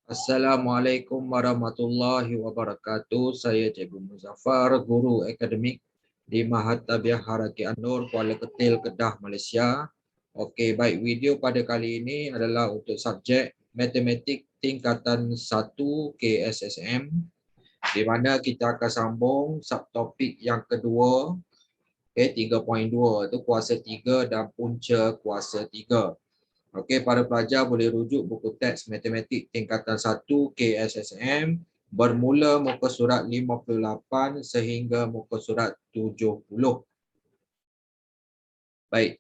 Assalamualaikum warahmatullahi wabarakatuh. Saya Cikgu Muzaffar, Guru Akademik di Mahat Tabiah Haraki An-Nur, Kuala Ketil, Kedah, Malaysia. Okey, baik, video pada kali ini adalah untuk subjek Matematik Tingkatan 1 KSSM, di mana kita akan sambung subtopik yang kedua, 3.2, itu kuasa 3 dan punca kuasa 3. Okey, para pelajar boleh rujuk buku teks Matematik Tingkatan 1 KSSM bermula muka surat 58 sehingga muka surat 70. Baik.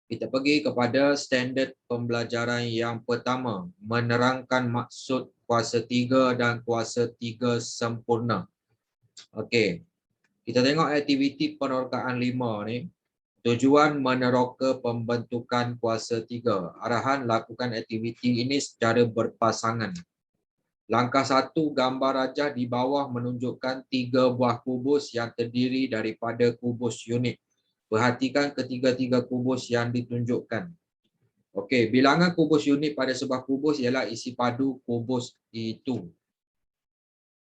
Kita pergi kepada standard pembelajaran yang pertama, menerangkan maksud kuasa 3 dan kuasa 3 sempurna. Okey. Kita tengok aktiviti penerokaan 5 ni. Tujuan meneroka pembentukan kuasa 3. Arahan lakukan aktiviti ini secara berpasangan. Langkah 1, gambar rajah di bawah menunjukkan 3 buah kubus yang terdiri daripada kubus unit. Perhatikan ketiga-tiga kubus yang ditunjukkan. Okey, bilangan kubus unit pada sebuah kubus ialah isi padu kubus itu.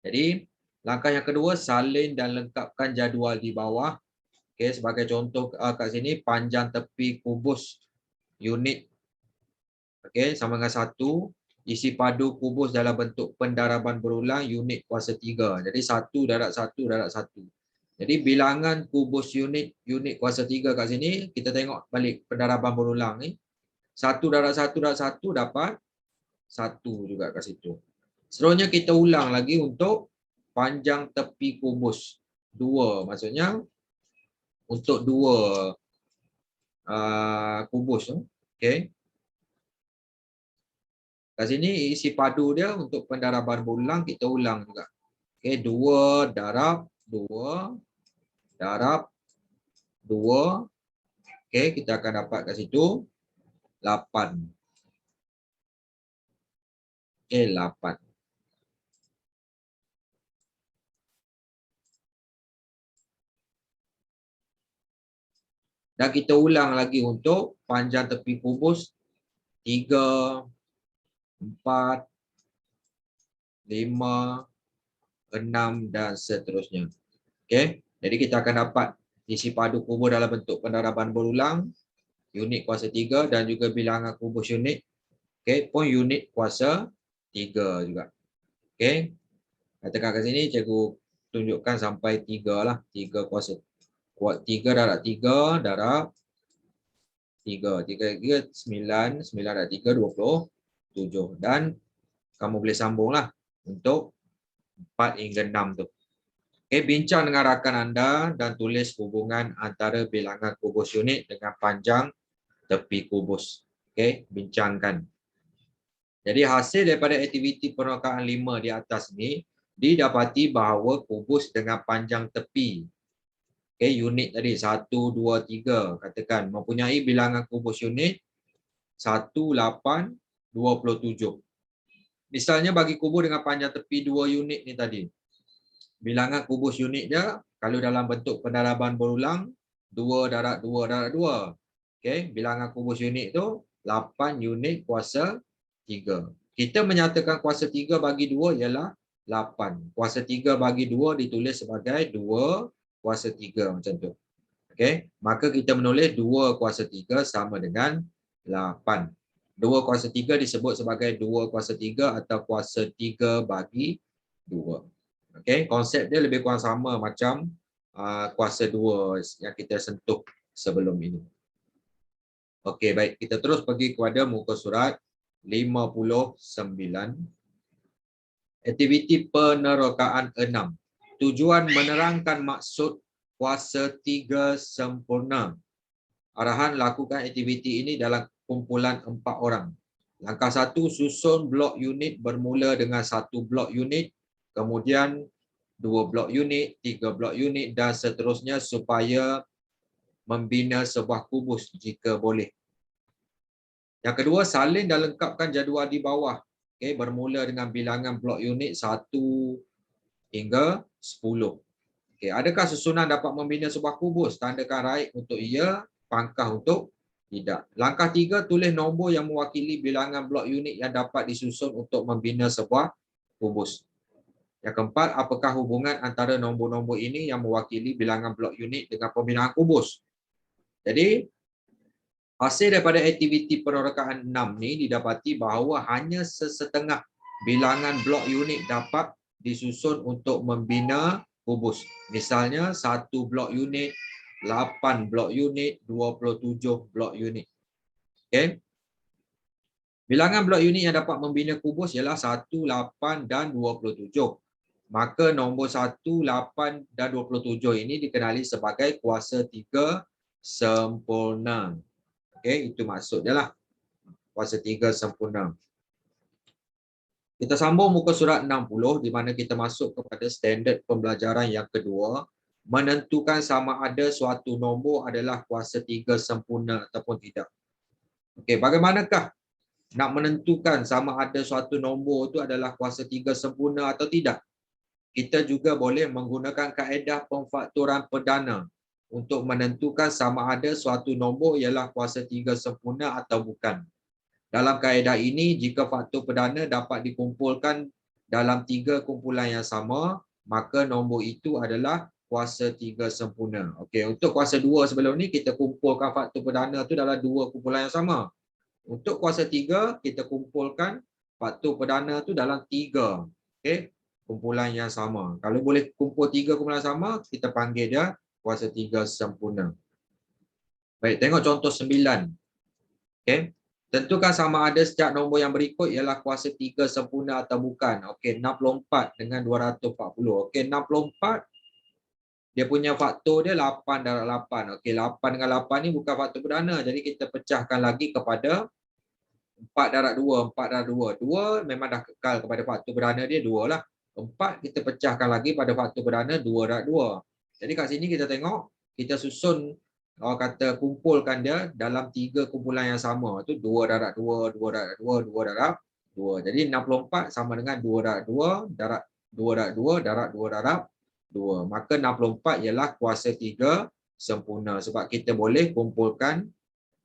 Jadi, langkah yang kedua, salin dan lengkapkan jadual di bawah. Okey, sebagai contoh kat sini, panjang tepi kubus unit. Okey, sama dengan 1. Isi padu kubus dalam bentuk pendaraban berulang unit kuasa 3. Jadi 1 darab 1 darab 1. Jadi bilangan kubus unit kuasa 3 kat sini, kita tengok balik pendaraban berulang ni. 1 darab 1 darab 1 dapat 1 juga kat situ. Seterusnya kita ulang lagi untuk panjang tepi kubus 2. Maksudnya untuk 2 kubus tu. Okey. Kat sini isi padu dia untuk pendaraban berulang kita ulang juga. Okey, 2 darab 2 darab 2. Okey, kita akan dapat kat situ 8. Okey, 8. Dan kita ulang lagi untuk panjang tepi kubus 3, 4, 5, 6 dan seterusnya. Okey, jadi kita akan dapat isi padu kubus dalam bentuk pendaraban berulang unit kuasa 3 dan juga bilangan kubus unit. Okey, pun unit kuasa 3 juga. Okey. Katakan kat sini cikgu tunjukkan sampai 3 lah. 3 kuasa 3 darab 3 darab 3. 3 9, 9 darab 3 27. Dan kamu boleh sambunglah untuk 4 hingga 6 tu. Okey, bincang dengan rakan anda dan tulis hubungan antara bilangan kubus unit dengan panjang tepi kubus. Okey, bincangkan. Jadi hasil daripada aktiviti penerokaan 5 di atas ni, didapati bahawa kubus dengan panjang tepi, okay, unit tadi 1, 2, 3, katakan mempunyai bilangan kubus unit 1, 8, 27. Misalnya bagi kubus dengan panjang tepi 2 unit ni tadi, bilangan kubus unit dia kalau dalam bentuk pendaraban berulang 2 darab 2 darab 2. Okay, bilangan kubus unit tu 8 unit kuasa 3. Kita menyatakan kuasa 3 bagi 2 ialah 8. Kuasa 3 bagi 2 ditulis sebagai 2 kuasa 3 macam tu. Okey, maka kita menulis 2 kuasa 3 sama dengan 8. 2 kuasa 3 disebut sebagai 2 kuasa 3 atau kuasa 3 bagi 2. Okey, konsep dia lebih kurang sama macam kuasa 2 yang kita sentuh sebelum ini. Okey, baik. Kita terus pergi kepada muka surat 59. Aktiviti penerokaan 6. Tujuan menerangkan maksud kuasa 3 sempurna. Arahan lakukan aktiviti ini dalam kumpulan 4 orang. Langkah 1, susun blok unit bermula dengan 1 blok unit, kemudian 2 blok unit, 3 blok unit dan seterusnya supaya membina sebuah kubus jika boleh. Yang kedua, salin dan lengkapkan jadual di bawah. Okay, bermula dengan bilangan blok unit 1 hingga 10. Okey, adakah susunan dapat membina sebuah kubus? Tandakan right untuk ya, pangkah untuk tidak. Langkah 3, tulis nombor yang mewakili bilangan blok unit yang dapat disusun untuk membina sebuah kubus. Yang keempat, apakah hubungan antara nombor-nombor ini yang mewakili bilangan blok unit dengan pembinaan kubus? Jadi, hasil daripada aktiviti perorakaan 6 ni didapati bahawa hanya sesetengah bilangan blok unit dapat disusun untuk membina kubus. Misalnya 1 blok unit, 8 blok unit, 27 blok unit. Okey. Bilangan blok unit yang dapat membina kubus ialah 1, 8 dan 27. Maka nombor 1, 8 dan 27 ini dikenali sebagai kuasa 3 sempurna. Okey, itu maksud dia lah. Kuasa 3 sempurna. Kita sambung muka surat 60 di mana kita masuk kepada standard pembelajaran yang kedua, menentukan sama ada suatu nombor adalah kuasa 3 sempurna ataupun tidak. Okey, bagaimanakah nak menentukan sama ada suatu nombor itu adalah kuasa 3 sempurna atau tidak? Kita juga boleh menggunakan kaedah pemfaktoran perdana untuk menentukan sama ada suatu nombor ialah kuasa 3 sempurna atau bukan. Dalam kaedah ini, jika faktor perdana dapat dikumpulkan dalam 3 kumpulan yang sama, maka nombor itu adalah kuasa 3 sempurna. Okey, untuk kuasa 2 sebelum ni kita kumpulkan faktor perdana tu dalam 2 kumpulan yang sama. Untuk kuasa 3 kita kumpulkan faktor perdana tu dalam 3, okey, kumpulan yang sama. Kalau boleh kumpul 3 kumpulan sama, kita panggil dia kuasa 3 sempurna. Baik, tengok contoh 9. Okey. Tentukan sama ada setiap nombor yang berikut ialah kuasa 3 sempurna atau bukan. Okey, 64 dengan 240. Okey, 64 dia punya faktor dia 8 darab 8. Okey, 8 dengan 8 ni bukan faktor perdana. Jadi kita pecahkan lagi kepada 4 darab 2. 4 darab 2. 2 memang dah kekal kepada faktor perdana dia 2 lah. 4 kita pecahkan lagi pada faktor perdana 2 darab 2. Jadi kat sini kita tengok, kita susun, orang kata kumpulkan dia dalam 3 kumpulan yang sama. Tu 2 darab 2, 2 darab 2, 2 darab 2. Jadi 64 sama dengan 2 darab 2, darab 2 darab 2, darab 2 darab 2. Maka 64 ialah kuasa 3 sempurna. Sebab kita boleh kumpulkan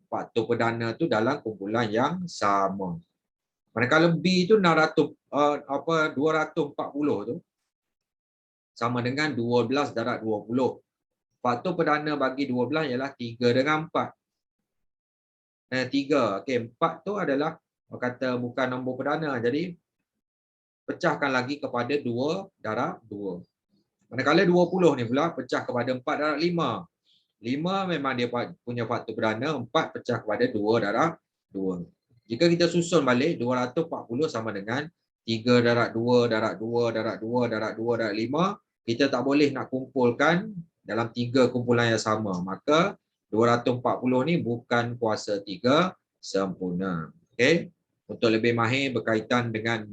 faktor perdana tu dalam kumpulan yang sama. Manakala B tu 240 tu sama dengan 12 darab 20. Faktor perdana bagi 12 ialah 3 dengan 4. 3. Okey, 4 tu adalah orang kata bukan nombor perdana. Jadi pecahkan lagi kepada 2 darab 2. Manakala 20 ni pula pecah kepada 4 darab 5. 5 memang dia punya faktor perdana, 4 pecah kepada 2 darab 2. Jika kita susun balik, 240 sama dengan 3 darab 2 darab 2 darab 2 darab 2 darab 5. Kita tak boleh nak kumpulkan dalam 3 kumpulan yang sama. Maka 240 ni bukan kuasa 3 sempurna. Okey. Untuk lebih mahir berkaitan dengan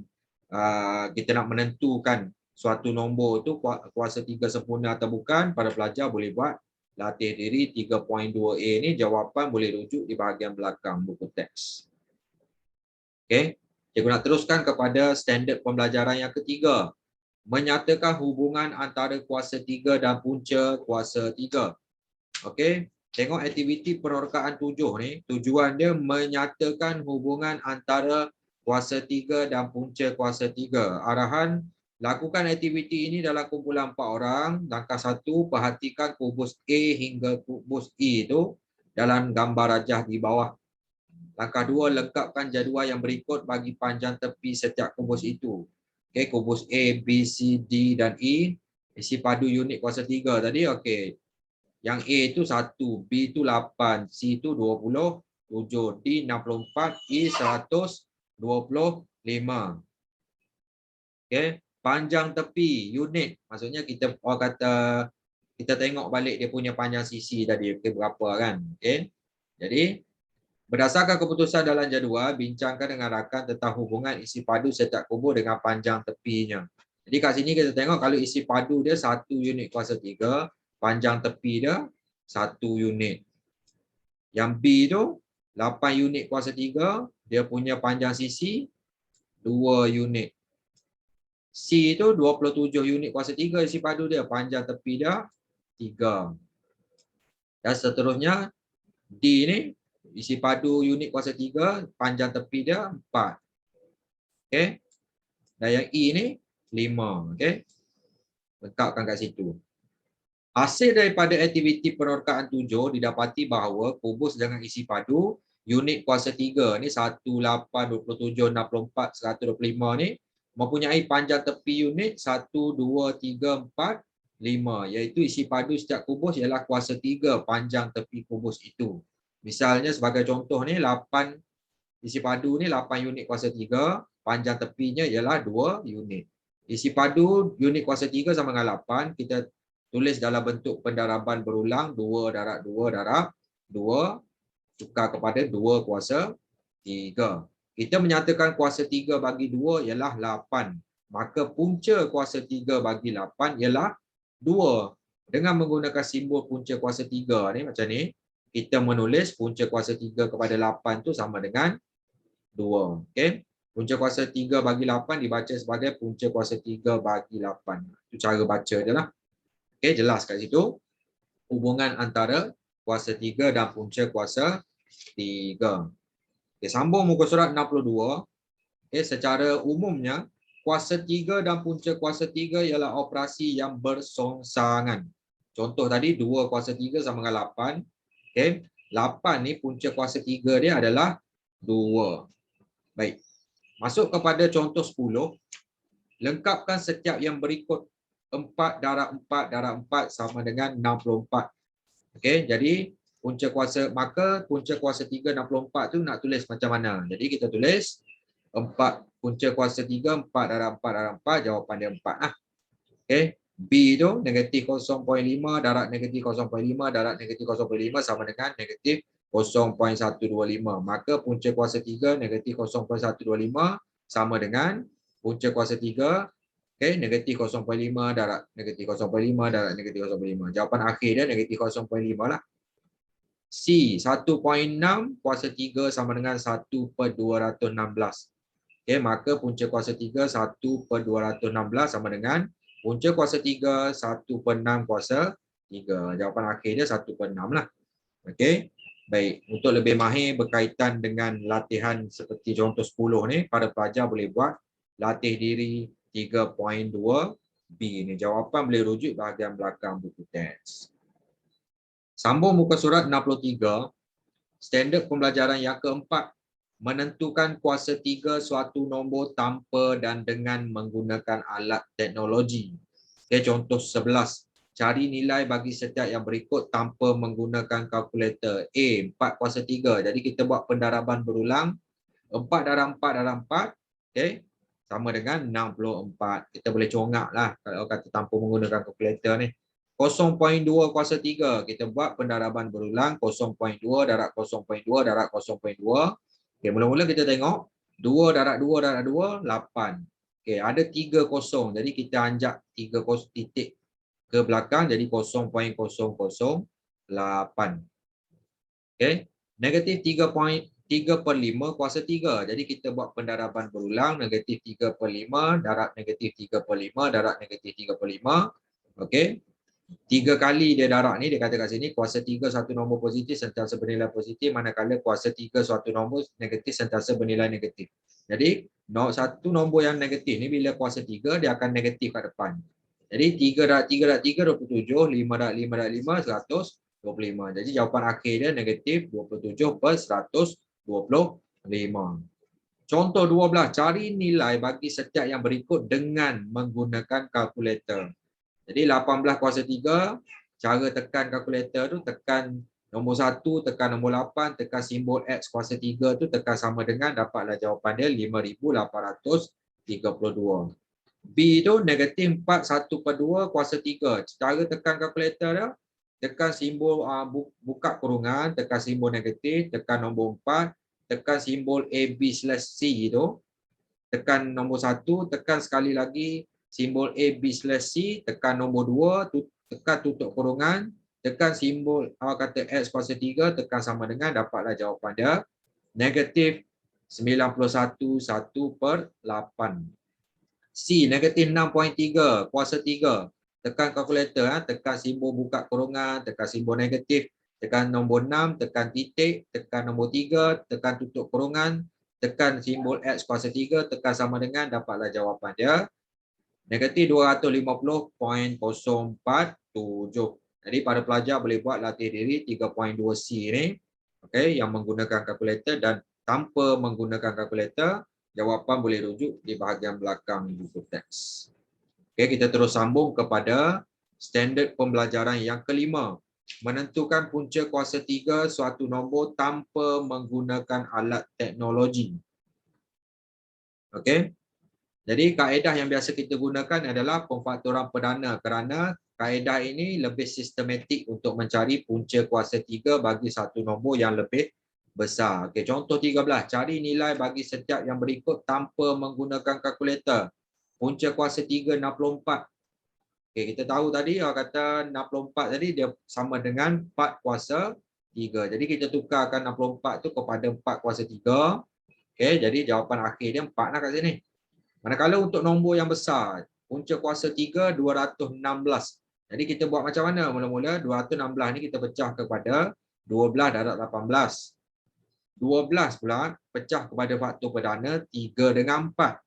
kita nak menentukan suatu nombor tu kuasa 3 sempurna atau bukan, para pelajar boleh buat latih diri 3.2a ni, jawapan boleh rujuk di bahagian belakang buku teks. Okey. Cikgu nak teruskan kepada standard pembelajaran yang ketiga. Menyatakan hubungan antara kuasa 3 dan punca kuasa 3. Okey. Tengok aktiviti perorakaan 7 ni. Tujuan dia menyatakan hubungan antara kuasa 3 dan punca kuasa 3. Arahan, lakukan aktiviti ini dalam kumpulan 4 orang. Langkah 1, perhatikan kubus A hingga kubus E itu dalam gambar rajah di bawah. Langkah 2, lengkapkan jadual yang berikut bagi panjang tepi setiap kubus itu. Okey, kubus A, B, C, D dan E. Isi padu unit kuasa 3 tadi. Okey. Yang A itu 1, B itu 8, C itu 20, 7, D 64, E 125. Okey, panjang tepi unit. Maksudnya kita orang kata kita tengok balik dia punya panjang sisi tadi berapa kan. Okey. Jadi berdasarkan keputusan dalam jadual, bincangkan dengan rakan tentang hubungan isi padu setiap kubur dengan panjang tepinya. Jadi kat sini kita tengok kalau isi padu dia 1 unit kuasa 3, panjang tepi dia 1 unit. Yang B tu 8 unit kuasa 3, dia punya panjang sisi 2 unit. C itu 27 unit kuasa 3 isi padu dia, panjang tepi dia 3. Dan seterusnya D ni isi padu unit kuasa 3, panjang tepi dia 4. Okey. Dan yang E ni 5, okey. Letakkan kat situ. Hasil daripada aktiviti penerkaan 7 didapati bahawa kubus dengan isi padu unit kuasa 3 ni 18, 27, 64, 125 ni mempunyai panjang tepi unit 1, 2, 3, 4, 5, iaitu isi padu setiap kubus ialah kuasa 3 panjang tepi kubus itu. Misalnya sebagai contoh ni 8 isi padu ni 8 unit kuasa 3, panjang tepinya ialah 2 unit. Isi padu unit kuasa 3 sama dengan 8, kita tulis dalam bentuk pendaraban berulang 2 darab 2 darab 2 tukar kepada 2 kuasa 3. Kita menyatakan kuasa 3 bagi 2 ialah 8. Maka punca kuasa 3 bagi 8 ialah 2. Dengan menggunakan simbol punca kuasa 3 ni macam ni, kita menulis punca kuasa 3 kepada 8 tu sama dengan 2. Okey. Punca kuasa 3 bagi 8 dibaca sebagai punca kuasa 3 bagi 8. Itu cara baca dia lah. Okey, jelas kat situ hubungan antara kuasa 3 dan punca kuasa 3. Okey, sambung muka surat 62. Okey, secara umumnya kuasa 3 dan punca kuasa 3 ialah operasi yang bersongsangan. Contoh tadi 2 kuasa 3 sama dengan 8. Okey, 8 ni punca kuasa 3 dia adalah 2. Baik. Masuk kepada contoh 10. Lengkapkan setiap yang berikut. 4 darab 4 darab 4 sama dengan 64. Okey, jadi punca kuasa, maka punca kuasa 3 64 tu nak tulis macam mana? Jadi kita tulis 4 punca kuasa 3 4 darab 4 darab 4, jawapan dia 4 lah. Okey, B tu negatif 0.5 darab negatif 0.5 darab negatif 0.5 sama dengan negatif 0.125. Maka punca kuasa 3 negatif 0.125 sama dengan punca kuasa 3. Okey, negatif 0.5 darab negatif 0.5 darab negatif 0.5. Jawapan akhir dia negatif 0.5 lah. C, 1.6 kuasa 3 sama dengan 1/216. Okey, maka punca kuasa 3 1/216 sama dengan punca kuasa 3 1/6 kuasa 3. Jawapan akhir dia 1/6 lah. Okey. Baik, untuk lebih mahir berkaitan dengan latihan seperti contoh 10 ni, para pelajar boleh buat latih diri 3.2 B ni. Jawapan boleh rujuk bahagian belakang buku teks. Sambung muka surat 63. Standard pembelajaran yang keempat. Menentukan kuasa 3 suatu nombor tanpa dan dengan menggunakan alat teknologi. Okay, contoh 11. Cari nilai bagi setiap yang berikut tanpa menggunakan kalkulator. A, 4 kuasa 3. Jadi kita buat pendaraban berulang. 4 darab 4 darab 4. Okay. Sama dengan 64. Kita boleh congak lah kalau kata tanpa menggunakan kalkulator ni. 0.2 kuasa 3. Kita buat pendaraban berulang. 0.2 darab 0.2 darab 0.2. Okay, mula-mula kita tengok 2 darab 2 darab 2, 8. Okay, ada 3 kosong. Jadi kita anjak 3 titik ke belakang jadi 0.008. Okay, negatif 3/5 kuasa 3. Jadi kita buat pendaraban berulang. Negatif 3/5 darab negatif 3/5 darab negatif 3/5. Okay. 3 kali dia darab ni, dia kata kat sini kuasa 3 suatu nombor positif sentiasa bernilai positif, manakala kuasa 3 suatu nombor negatif sentiasa bernilai negatif. Jadi satu nombor yang negatif ni bila kuasa 3 dia akan negatif kat depan. Jadi 3 darab 3 darab 3 27, 5 darab 5 darab 5 125. Jadi jawapan akhir dia negatif 27/125. Contoh 12, cari nilai bagi setiap yang berikut dengan menggunakan kalkulator. Jadi 18 kuasa 3, cara tekan kalkulator tu tekan nombor 1, tekan nombor 8, tekan simbol X kuasa 3 tu tekan sama dengan, dapatlah jawapan dia 5832. B tu negatif 4 1/2 kuasa 3. Cara tekan kalkulator dia, tekan simbol buka kurungan, tekan simbol negatif, tekan nombor 4, tekan simbol AB/C tu, tekan nombor 1, tekan sekali lagi simbol AB/C, tekan nombor 2, tekan tutup kurungan, tekan simbol kata X kuasa 3, tekan sama dengan, dapatlah jawapan dia negatif 91/1/8. C, negatif 6.3, kuasa 3. Tekan kalkulator, tekan simbol buka kurungan, tekan simbol negatif, tekan nombor 6, tekan titik, tekan nombor 3, tekan tutup kurungan, tekan simbol X kuasa 3, tekan sama dengan, dapatlah jawapan dia. Negatif 250.047. Jadi pada pelajar boleh buat latih diri 3.2C ni, okay, yang menggunakan kalkulator dan tanpa menggunakan kalkulator, jawapan boleh rujuk di bahagian belakang buku teks. Okay, kita terus sambung kepada standard pembelajaran yang kelima. Menentukan punca kuasa 3 suatu nombor tanpa menggunakan alat teknologi. Okey. Jadi kaedah yang biasa kita gunakan adalah pemfaktoran perdana kerana kaedah ini lebih sistematik untuk mencari punca kuasa 3 bagi satu nombor yang lebih besar. Okey, contoh 13, cari nilai bagi setiap yang berikut tanpa menggunakan kalkulator. Punca kuasa 3 64. Okey, kita tahu tadi orang kata 64 tadi dia sama dengan 4 kuasa 3. Jadi kita tukarkan 64 tu kepada 4 kuasa 3. Okey, jadi jawapan akhir dia 4 lah kat sini. Manakala untuk nombor yang besar, punca kuasa 3, 216. Jadi kita buat macam mana? Mula-mula 216 ni kita pecah kepada 12 darab 18. 12 pula pecah kepada faktor perdana 3 dengan 4.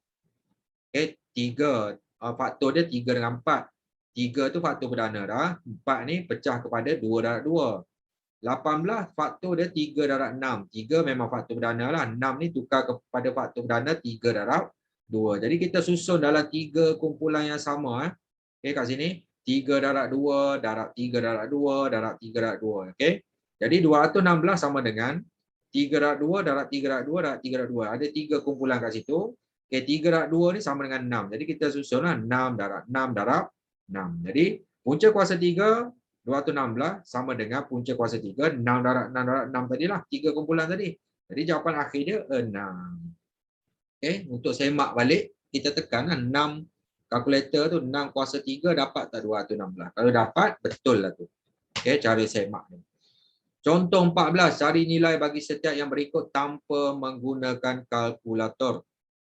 Okay, 3. Faktor dia 3 dengan 4. 3 tu faktor perdana dah. 4 ni pecah kepada 2 darab 2. 18 faktor dia 3 darab 6. 3 memang faktor perdana lah. 6 ni tukar kepada faktor perdana 3 darab 2. Jadi kita susun dalam 3 kumpulan yang sama. Okey, kat sini 3 darab 2, darab 3 darab 2, darab 3 darab 2. Okey. Jadi 216 sama dengan 3 darab 2, darab 3 darab 2, darab 3 darab 2. Ada 3 kumpulan kat situ. Okey, 3 darab 2 ni sama dengan 6. Jadi kita susunlah 6 darab 6 darab 6. Jadi punca kuasa 3 216 sama dengan punca kuasa 3 6 darab 6 darab 6 tadilah. 3 kumpulan tadi. Jadi jawapan akhir dia 6. Okay, untuk semak balik, kita tekanlah 6 kalkulator tu, 6 kuasa 3 dapat tak 216? Kalau dapat, betul lah tu. Okay, cara semak ni. Contoh 14, cari nilai bagi setiap yang berikut tanpa menggunakan kalkulator.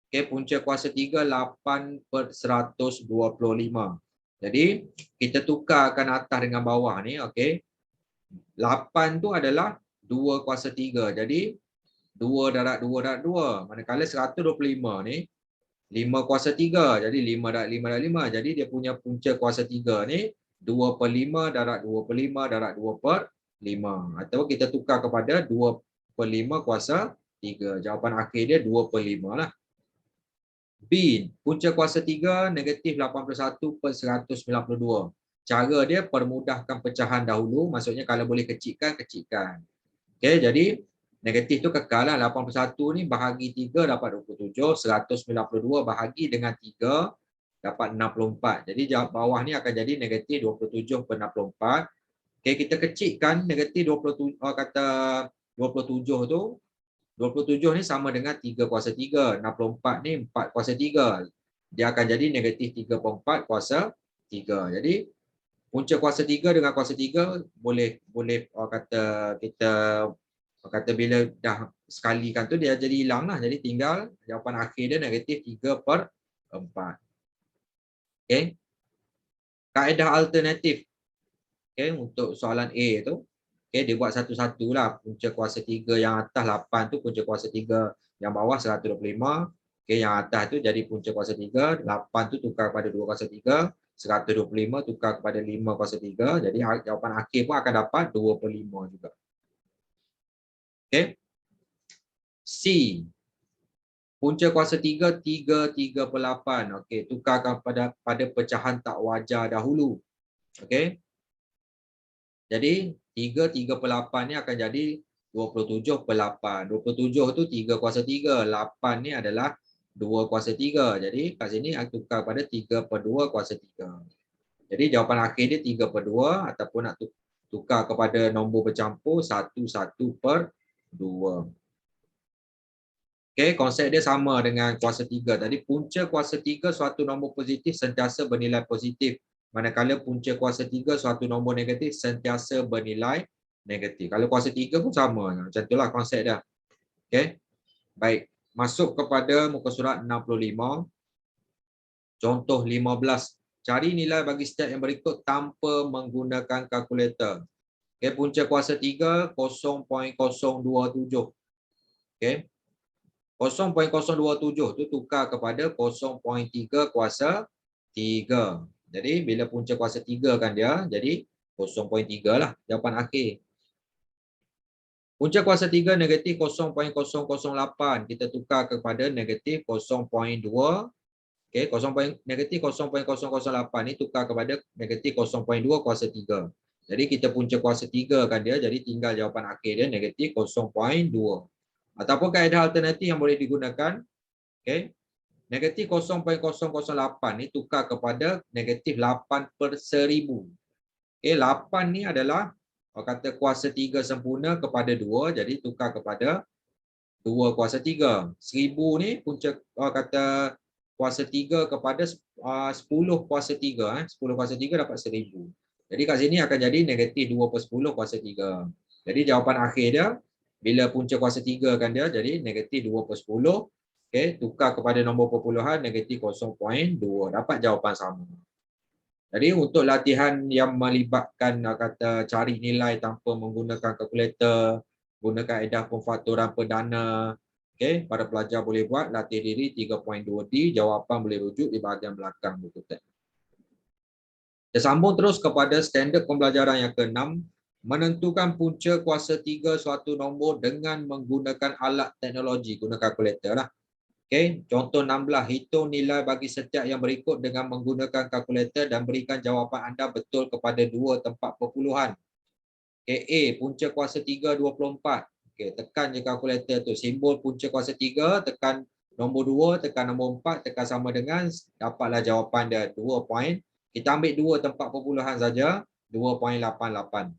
Okay, punca kuasa 3, 8/125. Jadi, kita tukarkan atas dengan bawah ni. Okay. 8 tu adalah 2 kuasa 3. Jadi, 2 darab 2 darab 2. Manakala 125 ni 5 kuasa 3. Jadi 5 darab 5 darab 5. Jadi dia punya punca kuasa 3 ni 2/5 darab 2/5 darab 2/5. Atau kita tukar kepada 2/5 kuasa 3. Jawapan akhir dia 2/5 lah. B. Punca kuasa 3 negatif 81/192. Cara dia permudahkan pecahan dahulu. Maksudnya kalau boleh kecilkan, kecilkan. Okay, jadi negatif tu kekal lah. 81 ni bahagi 3 dapat 27. 192 bahagi dengan 3 dapat 64. Jadi bawah ni akan jadi negatif 27/64. Okay, kita kecilkan negatif 27, kata 27 tu. 27 ni sama dengan 3 kuasa 3. 64 ni 4 kuasa 3. Dia akan jadi negatif 3/4 kuasa 3. Jadi punca kuasa 3 dengan kuasa 3 boleh kata kita kata bila dah sekalikan tu dia jadi hilang lah. Jadi tinggal jawapan akhir dia negatif 3/4. Okay. Kaedah alternatif. Okay, untuk soalan A tu. Okay, dia buat satu-satu lah. Punca kuasa 3 yang atas 8 tu punca kuasa 3 yang bawah 125. Okay, yang atas tu jadi punca kuasa 3. 8 tu tukar kepada 2 kuasa 3. 125 tukar kepada 5 kuasa 3. Jadi jawapan akhir pun akan dapat 2/5 juga. Okay. C. Punca kuasa 3, 3/8. Okey, tukarkan pada pecahan tak wajar dahulu. Okey. Jadi 3/8 ni akan jadi 27/8. 27 tu 3 kuasa 3. 8 ni adalah 2 kuasa 3. Jadi kat sini aku tukar pada 3/2 kuasa 3. Jadi jawapan akhir dia 3/2 ataupun nak tukar kepada nombor bercampur 1/2. Okey, konsep dia sama dengan kuasa 3 tadi. Punca kuasa 3 suatu nombor positif sentiasa bernilai positif. Manakala punca kuasa 3 suatu nombor negatif sentiasa bernilai negatif. Kalau kuasa 3 pun sama. Macam itulah konsep dia. Okey. Baik. Masuk kepada muka surat 65. Contoh 15. Cari nilai bagi step yang berikut tanpa menggunakan kalkulator. Okay, punca kuasa 3, 0.027. Okay. 0.027 tu tukar kepada 0.3 kuasa 3. Jadi bila punca kuasa 3 kan dia, jadi 0.3 lah jawapan akhir. Punca kuasa 3 negatif 0.008. Kita tukar kepada negatif 0.2. Okay, negatif 0.008 ni tukar kepada negatif 0.2 kuasa 3. Jadi kita punca kuasa 3 kan dia, jadi tinggal jawapan akhir dia negatif 0.2. Ataupun kaedah alternatif yang boleh digunakan, okay, negatif 0.008 ni tukar kepada negatif 8/1000. Okay, 8 ni adalah kata kuasa 3 sempurna kepada 2, jadi tukar kepada 2 kuasa 3. 1000 ni punca kata kuasa 3 kepada 10 kuasa 3. 10 kuasa 3 dapat 1000. Jadi kat sini akan jadi negatif 2/10 kuasa 3. Jadi jawapan akhir dia, bila punca kuasa 3 kan dia, jadi negatif 2/10. Okay, tukar kepada nombor perpuluhan negatif 0.2. Dapat jawapan sama. Jadi untuk latihan yang melibatkan kata cari nilai tanpa menggunakan kalkulator, guna kaedah pemfaktoran perdana, okay, para pelajar boleh buat latih diri 3.2D, jawapan boleh rujuk di bahagian belakang buku teks. Kita sambung terus kepada standard pembelajaran yang ke-6, menentukan punca kuasa 3 suatu nombor dengan menggunakan alat teknologi, guna kalkulator lah. Okay. Contoh 16, hitung nilai bagi setiap yang berikut dengan menggunakan kalkulator dan berikan jawapan anda betul kepada 2 tempat perpuluhan. Okay. A, punca kuasa 3, 24. Okay. Tekan je kalkulator tu. Simbol punca kuasa 3, tekan nombor 2, tekan nombor 4, tekan sama dengan, dapatlah jawapan dia 2 point. Kita ambil 2 tempat perpuluhan saja, 2.88.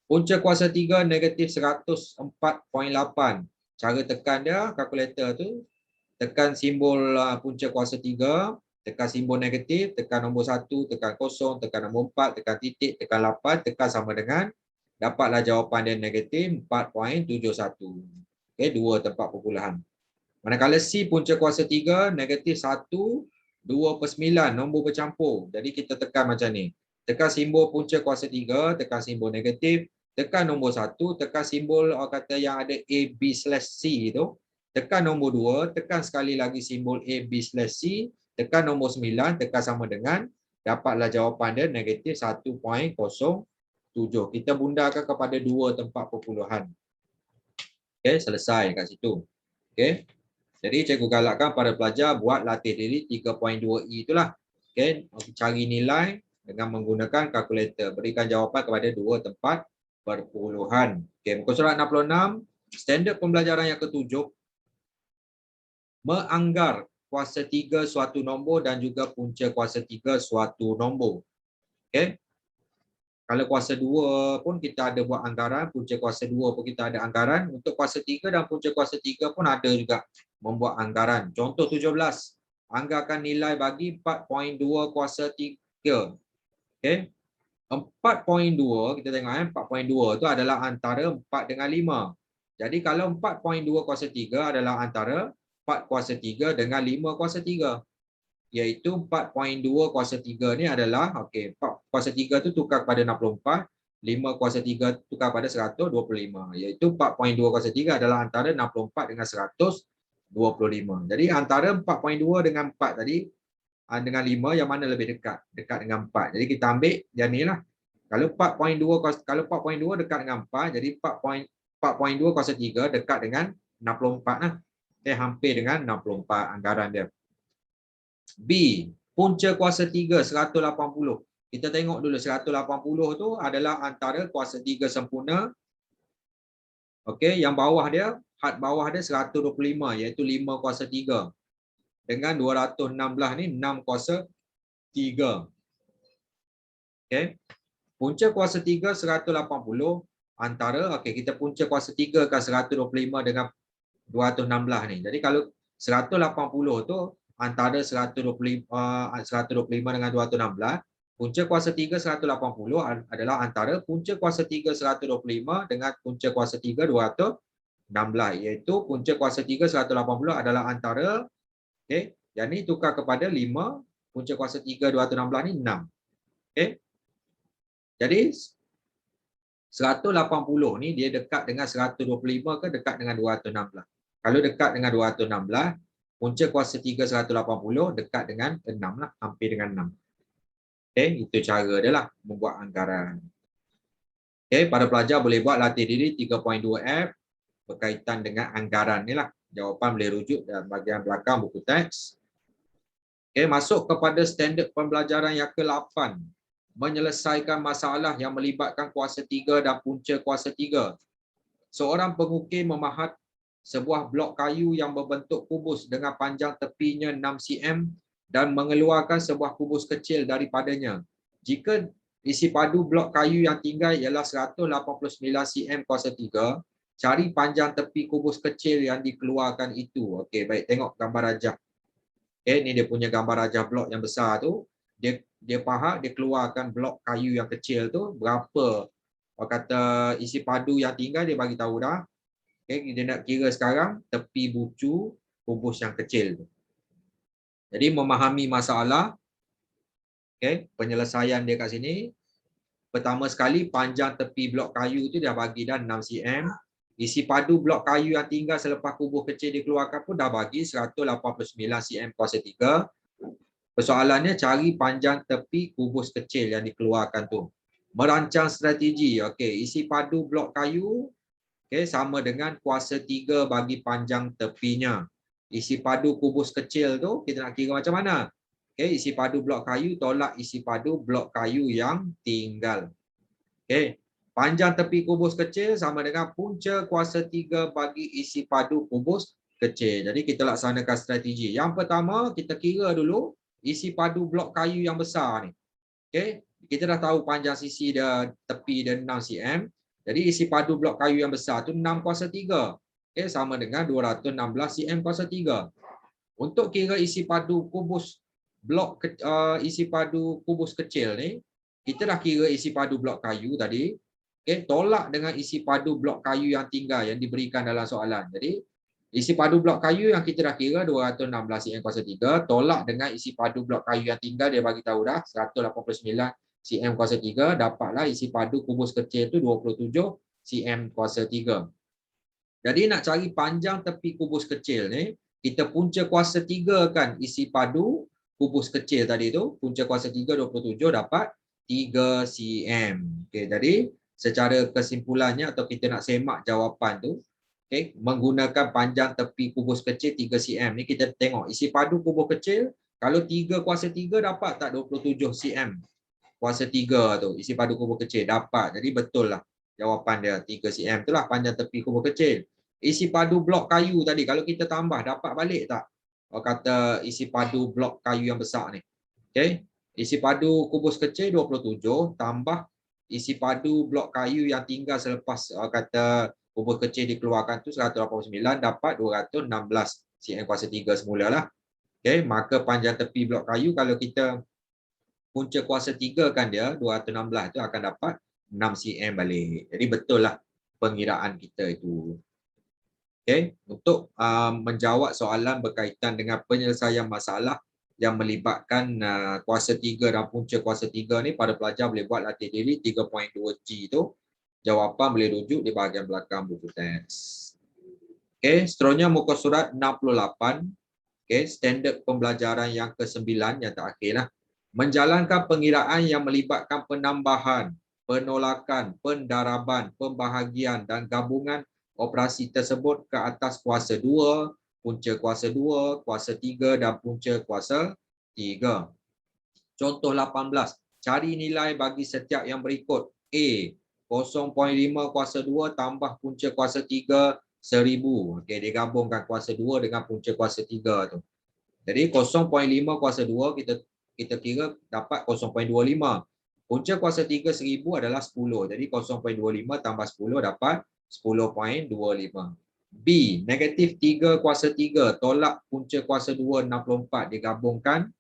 Punca kuasa 3, negatif 104.8. Cara tekan dia, kalkulator tu, tekan simbol punca kuasa 3, tekan simbol negatif, tekan nombor 1, tekan 0, tekan nombor 4, tekan titik, tekan 8, tekan sama dengan, dapatlah jawapan dia negatif 4.71. Okay, 2 tempat perpuluhan. Manakala C, punca kuasa 3, negatif 1, 2/9, nombor bercampur. Jadi kita tekan macam ni. Tekan simbol punca kuasa 3, tekan simbol negatif, tekan nombor 1, tekan simbol kata yang ada A/B/C tu. Tekan nombor 2, tekan sekali lagi simbol A/B/C, tekan nombor 9, tekan sama dengan, dapatlah jawapan dia negatif 1.07. Kita bundarkan kepada 2 tempat perpuluhan. Okay, selesai kat situ. Okay. Jadi cikgu galakkan para pelajar buat latih diri 3.2E itulah. Okay, cari nilai dengan menggunakan kalkulator. Berikan jawapan kepada 2 tempat perpuluhan. Okay, muka surat 66, standard pembelajaran yang ke-7, menganggar kuasa 3 suatu nombor dan juga punca kuasa 3 suatu nombor. Okay. Kalau kuasa 2 pun kita ada buat anggaran, punca kuasa 2 pun kita ada anggaran. Untuk kuasa 3 dan punca kuasa 3 pun ada juga membuat anggaran. Contoh 17, anggarkan nilai bagi 4.2 kuasa 3. Okay. 4.2, kita tengok 4.2 itu adalah antara 4 dengan 5. Jadi kalau 4.2 kuasa 3 adalah antara 4 kuasa 3 dengan 5 kuasa 3. Iaitu 4.2 kuasa 3 ni adalah, okey, 4 kuasa 3 tu tukar kepada 64, 5 kuasa 3 tukar pada 125. Iaitu 4.2 kuasa 3 adalah antara 64 dengan 125. Jadi antara 4.2 dengan 4 tadi, dengan 5 yang mana lebih dekat? Dekat dengan 4. Jadi kita ambil yang ni lah. Kalau 4.2 dekat dengan 4, jadi 4.2 kuasa 3 dekat dengan 64 lah. Hampir dengan 64 anggaran dia. B, punca kuasa 3 180. Kita tengok dulu 180 tu adalah antara kuasa 3 sempurna. Okey, yang bawah dia, had bawah dia 125 iaitu 5 kuasa 3. Dengan 216 ni 6 kuasa 3. Okey. Punca kuasa 3 180 antara, okey, kita punca kuasa 3 kan 125 dengan 216 ni. Jadi kalau 180 tu antara 125 dengan 216, punca kuasa 3 180 adalah antara punca kuasa 3 125 dengan punca kuasa 3 216, iaitu punca kuasa 3 180 adalah antara, okey, yang ni tukar kepada 5 punca kuasa 3 216 ni 6. Okey. Jadi 180 ni dia dekat dengan 125 ke dekat dengan 216. Kalau dekat dengan 216, punca kuasa 3 180 dekat dengan 6 lah, hampir dengan 6. Okey, itu cara dia lah membuat anggaran. Okey, para pelajar boleh buat latih diri 3.2F berkaitan dengan anggaran ni lah. Jawapan boleh rujuk dalam bahagian belakang buku teks. Okey, masuk kepada standard pembelajaran yang ke-8. Menyelesaikan masalah yang melibatkan kuasa 3 dan punca kuasa 3. Seorang pengukir memahat sebuah blok kayu yang berbentuk kubus dengan panjang tepinya 6 cm dan mengeluarkan sebuah kubus kecil daripadanya. Jika isi padu blok kayu yang tinggal ialah 189 cm kuasa 3, cari panjang tepi kubus kecil yang dikeluarkan itu. Okey, baik, tengok gambar rajah. Okey, ni dia punya gambar rajah blok yang besar tu. Dia pahat, dia keluarkan blok kayu yang kecil tu, berapa kata isi padu yang tinggal dia bagi tahu dah. Okey, dia nak kira sekarang tepi bucu kubus yang kecil tu. Jadi memahami masalah, okey, penyelesaian dia kat sini. Pertama sekali panjang tepi blok kayu tu dia bagi dah 6 cm. Isi padu blok kayu yang tinggal selepas kubus kecil dikeluarkan pun dah bagi 189 cm kuasa 3. Persoalannya cari panjang tepi kubus kecil yang dikeluarkan tu. Merancang strategi. Okey, isi padu blok kayu sama dengan kuasa 3 bagi panjang tepinya. Isi padu kubus kecil tu kita nak kira macam mana? Isi padu blok kayu tolak isi padu blok kayu yang tinggal. Panjang tepi kubus kecil sama dengan punca kuasa 3 bagi isi padu kubus kecil. Jadi kita laksanakan strategi. Yang pertama kita kira dulu isi padu blok kayu yang besar ni. Kita dah tahu panjang sisi dia tepi dia 6 cm. Jadi isi padu blok kayu yang besar tu 6 kuasa 3. Sama dengan 216 cm kuasa 3. Untuk kira isi padu kubus blok isi padu kubus kecil ni, kita dah kira isi padu blok kayu tadi. Tolak dengan isi padu blok kayu yang tinggal yang diberikan dalam soalan. Jadi isi padu blok kayu yang kita dah kira 216 cm kuasa 3 tolak dengan isi padu blok kayu yang tinggal dia bagi tahu dah 189 cm kuasa 3, dapatlah isi padu kubus kecil tu 27 cm kuasa 3. Jadi nak cari panjang tepi kubus kecil ni, kita punca kuasa 3 kan isi padu kubus kecil tadi tu, punca kuasa 3 27 dapat 3 cm. Okey, jadi secara kesimpulannya atau kita nak semak jawapan tu, menggunakan panjang tepi kubus kecil 3 cm ni, kita tengok isi padu kubus kecil kalau 3 kuasa 3 dapat tak 27 cm kuasa 3 tu, isi padu kubus kecil dapat. Jadi betul lah jawapan dia 3 cm tu lah panjang tepi kubus kecil. Isi padu blok kayu tadi kalau kita tambah dapat balik tak? Kata isi padu blok kayu yang besar ni. Isi padu kubus kecil 27 tambah isi padu blok kayu yang tinggal selepas kata kubus kecil dikeluarkan tu 189 dapat 216 cm kuasa 3 semula lah. Maka panjang tepi blok kayu kalau kita punca kuasa 3 kan dia 216 tu akan dapat 6 cm balik. Jadi betul lah pengiraan kita itu. Untuk menjawab soalan berkaitan dengan penyelesaian masalah yang melibatkan kuasa 3 dan punca kuasa 3 ni, para pelajar boleh buat latih diri 3.2G tu. Jawapan boleh rujuk di bahagian belakang buku teks. Seterusnya muka surat 68. Standard pembelajaran yang ke-9 yang terakhir lah. Menjalankan pengiraan yang melibatkan penambahan, penolakan, pendaraban, pembahagian dan gabungan operasi tersebut ke atas kuasa 2, punca kuasa 2, kuasa 3 dan punca kuasa 3. Contoh 18. Cari nilai bagi setiap yang berikut. A. 0.5 kuasa 2 tambah punca kuasa 3 1000. Okey, dia gabungkan kuasa 2 dengan punca kuasa 3 tu. Jadi 0.5 kuasa 2 kita kira dapat 0.25. Punca kuasa 3 1000 adalah 10. Jadi 0.25 tambah 10 dapat 10.25. B. Negatif 3 kuasa 3 tolak punca kuasa 2 64. Digabungkan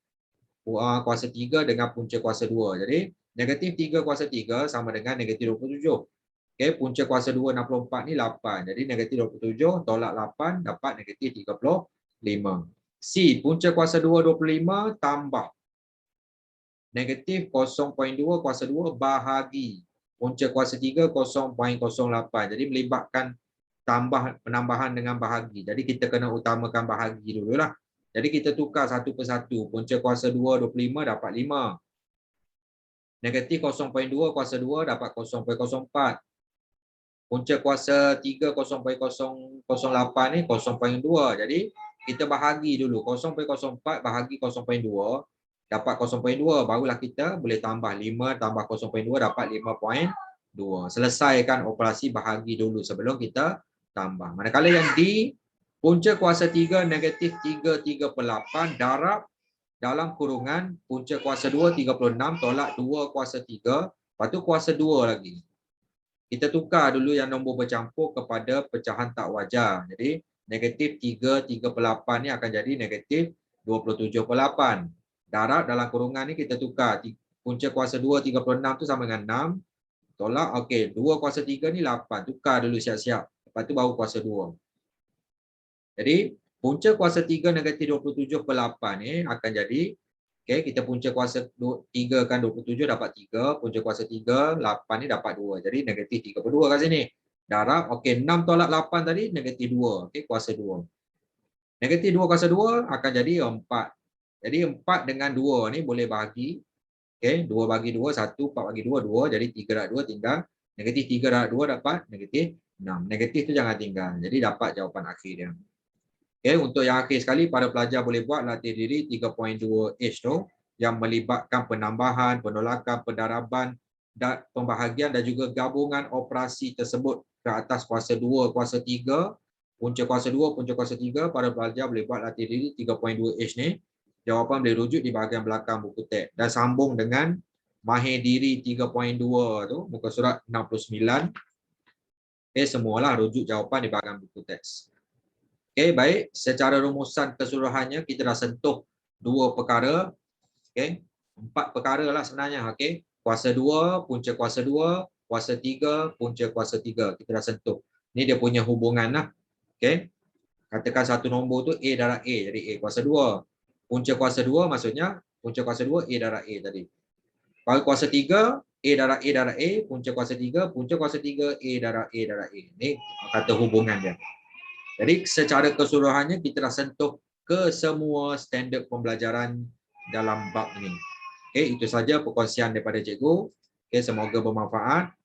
kuasa 3 dengan punca kuasa 2. Jadi negatif 3 kuasa 3 sama dengan negatif 27. Punca kuasa 2 64 ni 8. Jadi negatif 27 tolak 8 dapat negatif 35. C. Punca kuasa 2 25 tambah negatif 0.2 kuasa 2 bahagi punca kuasa 3 0.08. Jadi melibatkan penambahan dengan bahagi. Jadi kita kena utamakan bahagi dulu lah. Jadi kita tukar satu persatu. Punca kuasa 2 25 dapat 5. Negatif 0.2 kuasa 2 dapat 0.04. Punca kuasa 3 0.008 ni 0.2. Jadi kita bahagi dulu 0.04 bahagi 0.2 dapat 0.2. Barulah kita boleh tambah 5 tambah 0.2 dapat 5.2. Selesaikan operasi bahagi dulu sebelum kita tambah. Manakala yang di punca kuasa 3 negatif 3/8 darab dalam kurungan punca kuasa 2 36 tolak 2 kuasa 3, lepas tu kuasa 2 lagi. Kita tukar dulu yang nombor bercampur kepada pecahan tak wajar. Jadi negatif 3/8 ni akan jadi negatif 27/8. Darab dalam kurungan ni kita tukar. Punca kuasa 2 36 tu sama dengan 6. Tolak, okey, 2 kuasa 3 ni 8. Tukar dulu siap-siap. Lepas tu baru kuasa 2. Jadi punca kuasa 3 negatif 27/8 ni akan jadi, okey, kita punca kuasa 3 kan 27 dapat 3, punca kuasa 3 8 ni dapat 2. Jadi negatif 3/2 kat sini. Darab, okey, 6 tolak 8 tadi negatif 2, okey, kuasa 2. Negatif 2 kuasa 2 akan jadi 4. Jadi 4 dengan 2 ni boleh bahagi. Okey, 2 bagi 2 1, 4 bagi 2 2, jadi 3 darab 2 tinggal negatif 3 darab 2 dapat negatif 6. Negatif tu jangan tinggal. Jadi dapat jawapan akhir dia. Okay, untuk yang akhir sekali, para pelajar boleh buat latih diri 3.2H tu yang melibatkan penambahan, penolakan, pendaraban, dan pembahagian dan juga gabungan operasi tersebut ke atas kuasa 2, kuasa 3, punca kuasa 2, punca kuasa 3. Para pelajar boleh buat latih diri 3.2H ni. Jawapan boleh rujuk di bahagian belakang buku teks dan sambung dengan mahir diri 3.2 tu, muka surat 69. Okay, semualah rujuk jawapan di bahagian buku teks. Okey, baik. Secara rumusan keseluruhannya kita dah sentuh 2 perkara. Okey. 4 perkara lah sebenarnya. Okey. Kuasa 2, punca kuasa 2, kuasa 3, punca kuasa 3. Kita dah sentuh. Ni dia punya hubungan lah. Okey. Katakan satu nombor tu A darab A. Jadi A kuasa 2. Punca kuasa 2 maksudnya punca kuasa 2 A darab A tadi. Kalau kuasa 3, A darab A darab A. Punca kuasa 3, punca kuasa 3 A darab A darab A. Ni kata hubungan dia. Jadi secara keseluruhannya kita dah sentuh ke semua standard pembelajaran dalam bab ini. Okey, itu saja perkongsian daripada cikgu. Okey, semoga bermanfaat.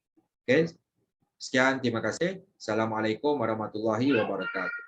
Okey. Sekian, terima kasih. Assalamualaikum warahmatullahi wabarakatuh.